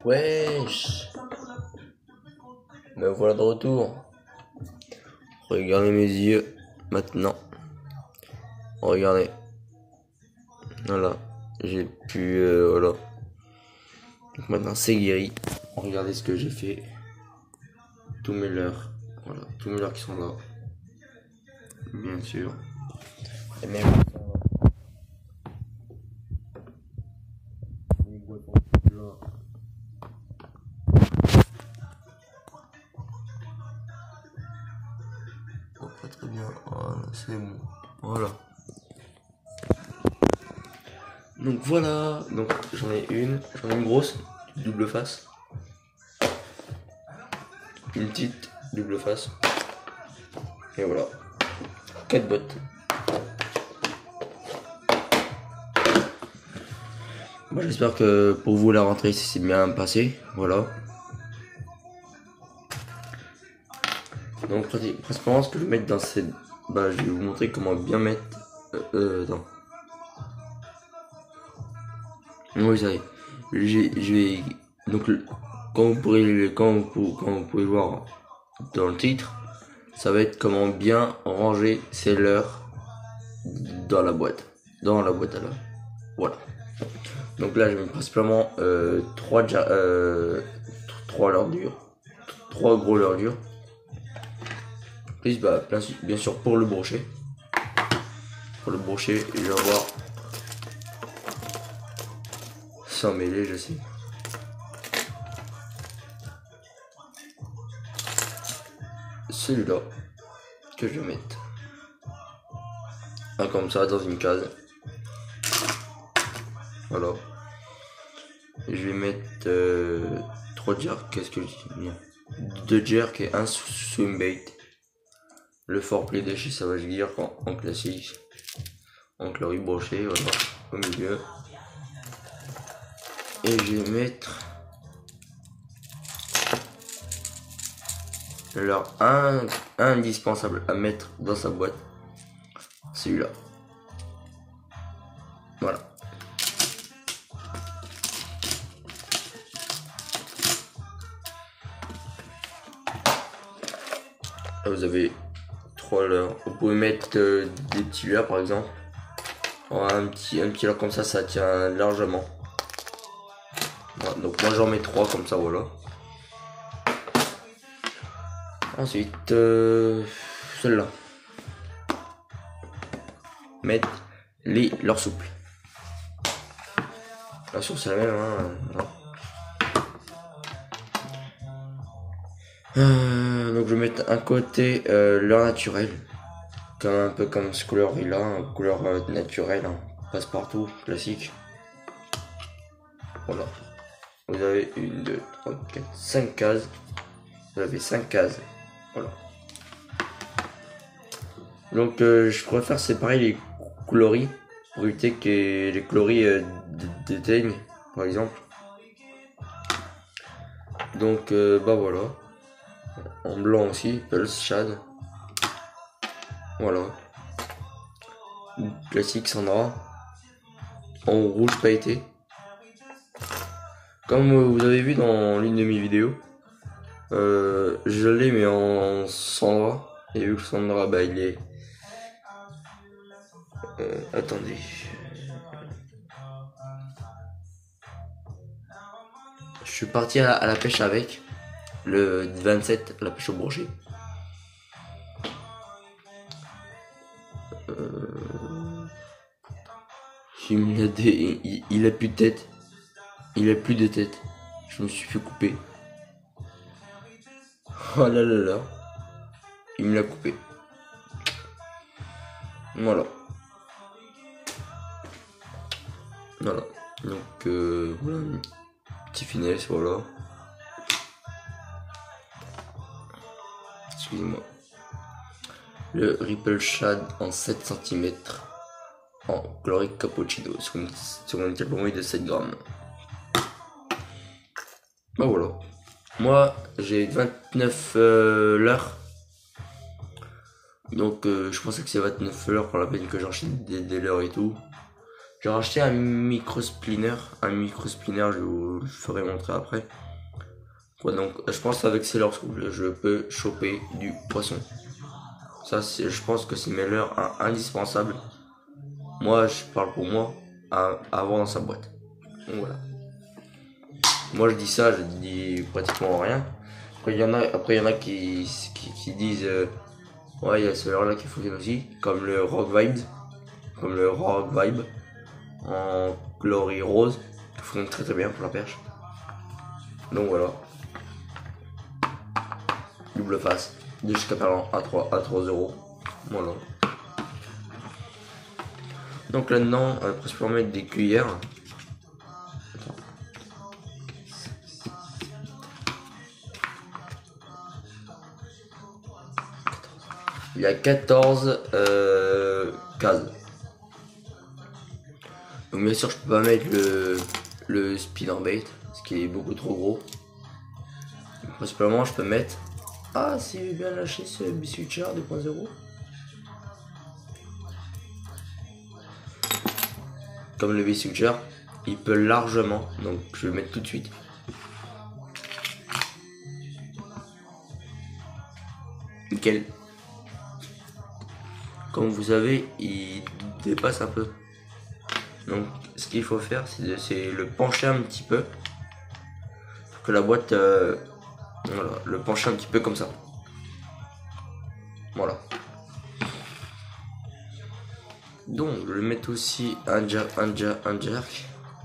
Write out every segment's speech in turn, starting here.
Wesh, me voilà de retour. Regardez mes yeux maintenant. Regardez. Voilà, j'ai pu voilà. Donc maintenant c'est guéri. Regardez ce que j'ai fait. Tous mes leurres. Voilà, tous mes leurres qui sont là. Bien sûr. Et même les boîtons là. Oh, pas très bien. Voilà, c'est bon. Voilà. Donc voilà. Donc j'en ai une grosse, double face. Une petite double face. Et voilà. 4 bottes. Bah, j'espère que pour vous la rentrée s'est bien passé. Voilà. Donc principalement ce que je vais mettre dans cette... Bah je vais vous montrer comment bien mettre... non. Oui ça y est. Je vais... Donc quand vous pouvez voir dans le titre, ça va être comment bien ranger ses leurres dans la boîte. Dans la boîte à leurres. Voilà. Donc là je mets principalement 3 leurres dures. 3 gros leurres durs. Plus bah, bien sûr pour le brochet. Pour le brochet, je vais avoir sans mêler, je sais. Celui-là que je vais mettre. Ah, comme ça dans une case. Voilà. Je vais mettre 3 jerks. Qu'est-ce que je dis? 2 jerks et un swim bait. Le foreplay de chez Savage Gear en classique. En chlorure brochet, voilà, au milieu. Et je vais mettre alors un indispensable à mettre dans sa boîte. Celui-là. Voilà. Là, vous avez 3 leurres. Vous pouvez mettre des petits leurres par exemple. Un petit leurre comme ça tient largement. Voilà, donc moi j'en mets 3 comme ça, voilà. Ensuite, celle-là. Mettre les leurres souples. La source c'est la même, hein. Donc je vais mettre un côté leurre naturel. Un peu comme ce couleur il a, couleur naturelle, hein. Passe-partout, classique. Voilà. Vous avez 1, 2, 3, 4, 5 cases. Vous avez 5 cases. Voilà. Donc je préfère séparer les coloris pour éviter que les coloris déteignent, par exemple. Donc bah voilà. En blanc aussi, Pulse Shad. Voilà. Classique Sandra. En rouge pailleté. Comme vous avez vu dans l'une de mes vidéos, je l'ai mais en Sandra. Et vu que Sandra, bah il est... attendez. Je suis parti à la pêche avec. Le 27, la pêche au brochet. Il a plus de tête. Il a plus de tête. Je me suis fait couper. Oh là là là. Il me l'a coupé. Voilà. Voilà. Donc voilà. Petit finesse, voilà. Excusez-moi. Le Ripple Shad en 7 cm. En chlorique cappuccino. Sur une carbonate de 7 grammes. Bah voilà. Moi j'ai 29 leurres. Donc je pensais que c'est 29 leurres pour la peine que j'enchaîne des leurres et tout. J'ai racheté un micro splinter. Je vous le ferai montrer après. Ouais, donc je pense qu'avec Sailor School, je peux choper du poisson. Ça, je pense que c'est mes leurres indispensables. Moi, je parle pour moi, à avoir dans sa boîte. Donc voilà. Moi, je dis ça, je dis pratiquement rien. Après, il y en a qui disent ouais, il y a ce leurre-là qui fonctionne aussi, comme le Rock Vibe, en Glory Rose, qui fonctionne très très bien pour la perche. Donc voilà. Double face de chez Caperlan à 3 €. Voilà. Donc là-dedans, je peux mettre des cuillères. Il y a 14 cases. Donc bien sûr, je peux pas mettre le spinnerbait, ce qui est beaucoup trop gros. Principalement, je peux mettre... Ah, c'est bien lâché ce B-Switcher 2.0. Comme le B-Switcher, il peut largement, donc je vais le mettre tout de suite. Nickel. Comme vous savez, il dépasse un peu. Donc ce qu'il faut faire, c'est le pencher un petit peu. Pour que la boîte... voilà, le pencher un petit peu comme ça. Voilà. Donc je vais mettre aussi un jerk.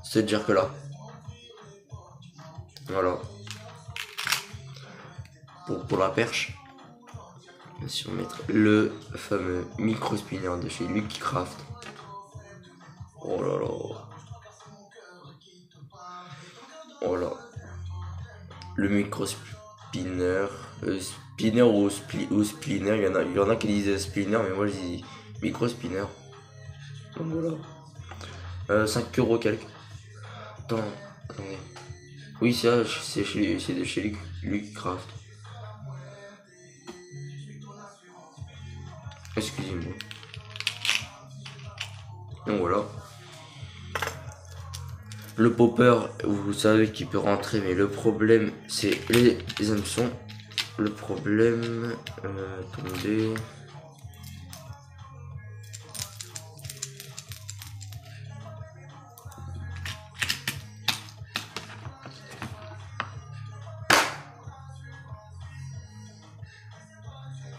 Ce jerk là. Voilà. Pour la perche. Bien sûr, mettre le fameux micro spinner de chez Lucky Craft. Oh là là. Voilà. Le micro spinner. Spinner ou splinter. Il y en a qui disent spinner, mais moi je dis micro spinner. Donc voilà. 5 € quelques. Attendez. Oui, c'est de chez Lucky Craft. Excusez-moi. Donc voilà. Le popper, vous savez qu'il peut rentrer, mais le problème, c'est les hameçons. Le problème... attendez...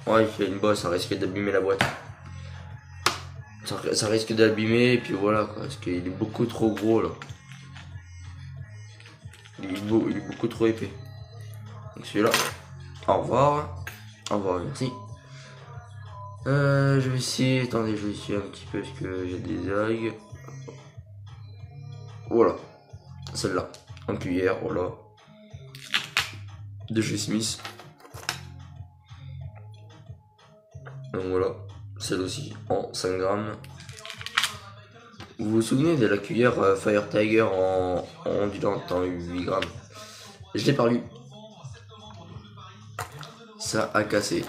Ouais, il fait une bosse, ça risque d'abîmer la boîte. Ça risque d'abîmer, et puis voilà, quoi, parce qu'il est beaucoup trop gros, là. Il est beaucoup trop épais. Donc celui-là, au revoir. Au revoir, merci. Je vais essayer, attendez, je vais essayer un petit peu, parce que j'ai des algues. Voilà, celle-là, en cuillère, voilà. De chez Smith. Donc voilà, celle aussi en 5 grammes. Vous vous souvenez de la cuillère Fire Tiger en ondulante en 8 grammes? Je l'ai perdu. Ça a cassé.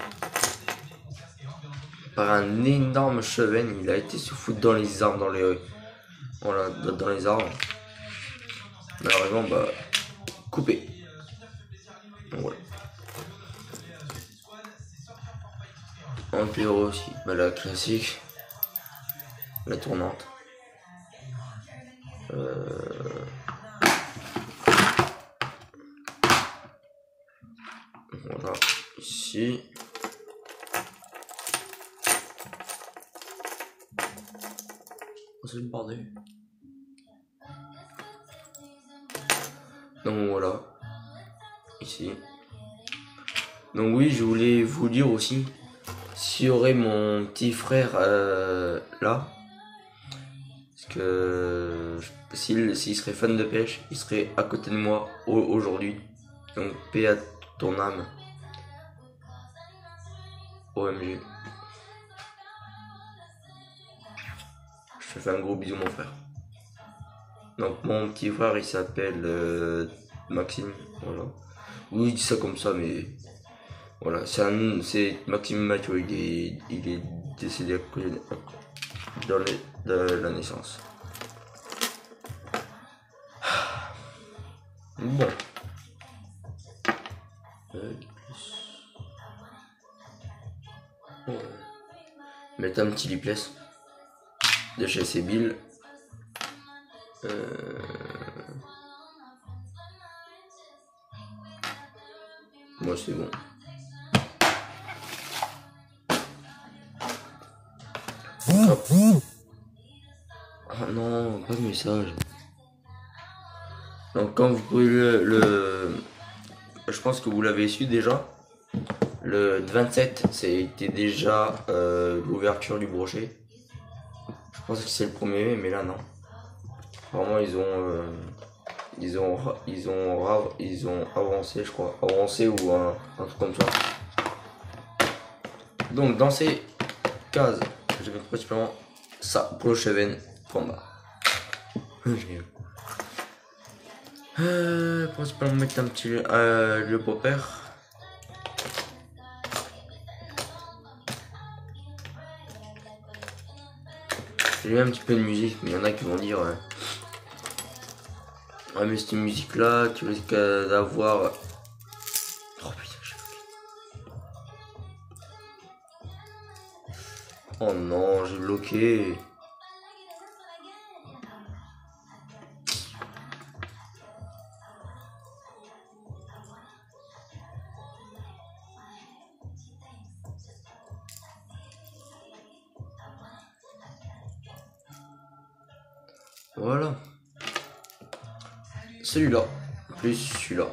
Par un énorme chevenne, il a été se foutre dans les arbres, voilà, dans les arbres. Malheureusement, bah, coupé. Donc voilà. En pyro aussi, bah, la classique, la tournante. Voilà, ici. Oh, c'est le bordel. Donc voilà, ici. Donc oui, je voulais vous dire aussi, s'il y aurait mon petit frère là, parce que s'il serait fan de pêche, il serait à côté de moi aujourd'hui. Donc paix à ton âme. OMG. Je te fais un gros bisou mon frère. Donc mon petit frère il s'appelle Maxime, voilà. Oui, il dit ça comme ça, mais voilà, c'est Maxime Mathieu, il est décédé à cause de la naissance. Bon. Ouais. Mettre un petit lipless de chez Sébil. Moi c'est bon. Hop. Ah non, pas de message. Donc quand vous pouvez je pense que vous l'avez su déjà. Le 27, c'était déjà l'ouverture du brochet. Je pense que c'est le 1er mai, mais là non. Vraiment ils ont avancé, je crois, avancé ou un truc comme ça. Donc dans ces cases, je vais principalement ça, Brookhaven combat. Principalement mettre un petit le popper. J'ai mis un petit peu de musique, mais il y en a qui vont dire ah mais cette musique là, tu risques d'avoir. Oh putain, je suis bloqué. Oh non, j'ai bloqué. Voilà. Celui-là, plus celui-là.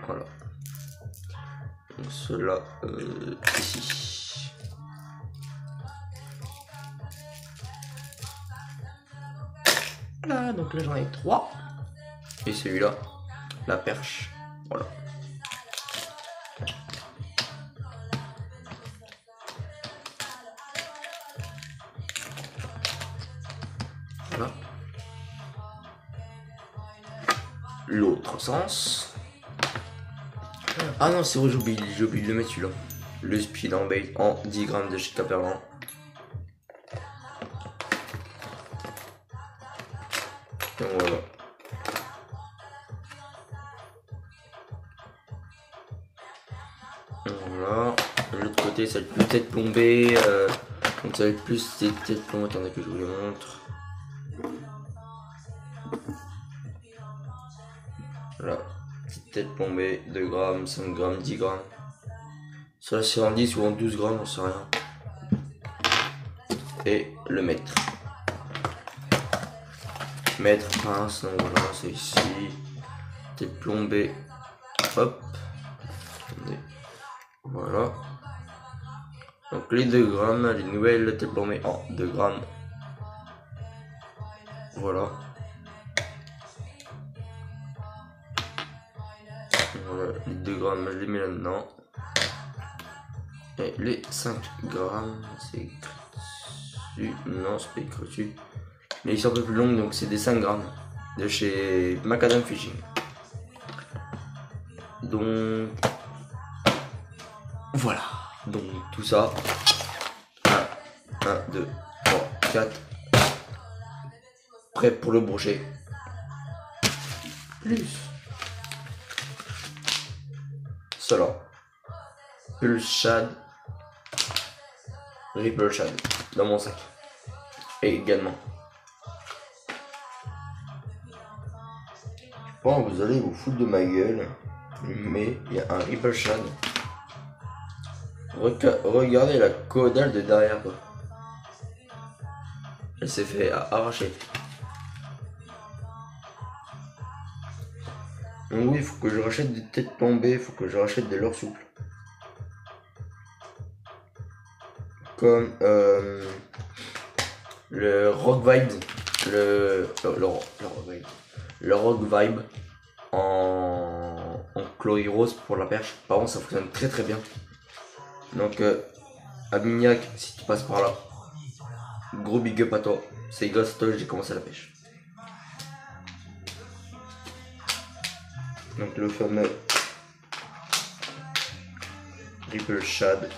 Voilà. Donc cela ici. Là, donc là j'en ai 3. Et celui-là, la perche. Voilà. Voilà. L'autre sens. Ah non, c'est vrai, j'ai oublié de le mettre celui-là. Le speed en bait en 10 grammes de chez Caperlan. Donc voilà. Voilà. De l'autre côté, ça va être plus tête plombée. Donc ça va être plus tête plombée. Attendez que je vous les montre. Voilà. Petite tête plombée, 2 grammes, 5 grammes, 10 grammes. Ça c'est en 10 ou en 12 grammes, on sait rien. Et le mètre. Mètre, pince, donc voilà, c'est ici. Tête plombée. Hop. Attendez. Voilà. Donc les 2 grammes, les nouvelles têtes plombées en 2 grammes. Voilà. Voilà, les 2 grammes, je les mets là-dedans. Et les 5 grammes, c'est écrit dessus. Non, c'est pas écrit dessus. Mais ils sont un peu plus longs, donc c'est des 5 grammes de chez Macadam Fishing. Donc voilà. Donc tout ça. 1, 2, 3, 4. Prêt pour le brochet. Plus cela. Pulse Shad. Ripple Shad dans mon sac. Et également. Bon, vous allez vous foutre de ma gueule. Mais il y a un Ripple Shad. Regardez la caudale de derrière quoi. Elle s'est fait arracher. Donc oui, il faut que je rachète des têtes plombées, il faut que je rachète des leurres souples. Comme le Rock Vibe, le Rock Vibe en Chloé Rose pour la perche. Par contre, ça fonctionne très très bien. Donc, à Mignac, si tu passes par là, gros big up à toi. C'est grâce à toi que j'ai commencé la pêche. Donc, le fameux Ripple Shad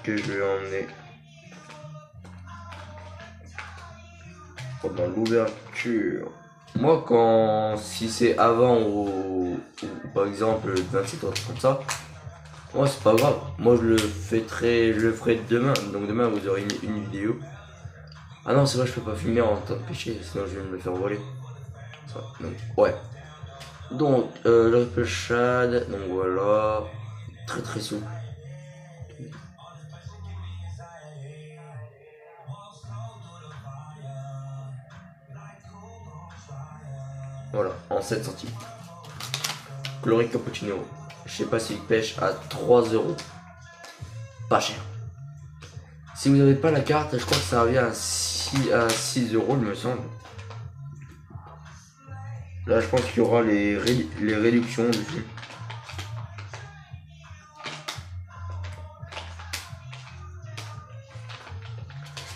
que je vais emmener pendant l'ouverture Moi, si c'est avant ou par exemple 27 heures comme ça, moi c'est pas grave. Moi je le ferai demain. Donc demain vous aurez une vidéo. Ah non, c'est vrai, je peux pas filmer en temps de pêcher, sinon je vais me le faire voler. Ça, donc, ouais. Donc, le repêchade, donc voilà. Très très souple. Voilà, en 7 centimes. Chloric cappuccino. Je sais pas s'il pêche à 3 euros. Pas cher. Si vous n'avez pas la carte, je crois que ça revient à 6 euros, il me semble. Là, je pense qu'il y aura les réductions dessus.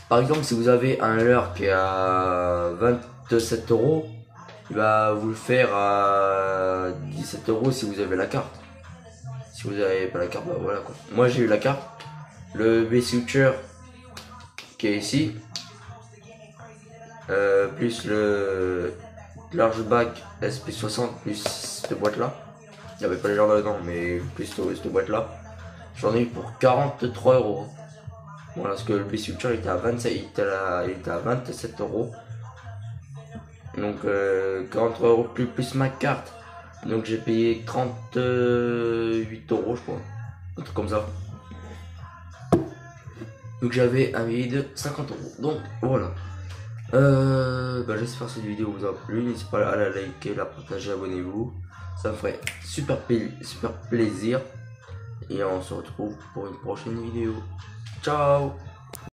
Par exemple, si vous avez un leurre qui est à 27 euros, il va vous le faire à 17 euros si vous avez la carte. Si vous n'avez pas la carte, bah voilà quoi. Moi j'ai eu la carte. Le B-Suture qui est ici, plus le large back SP60 plus cette boîte là. Il n'y avait pas les jardins dedans, mais plus cette boîte là. J'en ai eu pour 43 euros. Voilà, parce que le B-Suture il était à 27, il était à 27 euros. Donc 43 euros plus ma carte. Donc j'ai payé 38 euros je crois. Un truc comme ça. Donc j'avais un billet de 50 euros. Donc voilà. J'espère que cette vidéo vous a plu. N'hésitez pas à la liker, la partager, abonnez-vous. Ça me ferait super plaisir. Et on se retrouve pour une prochaine vidéo. Ciao.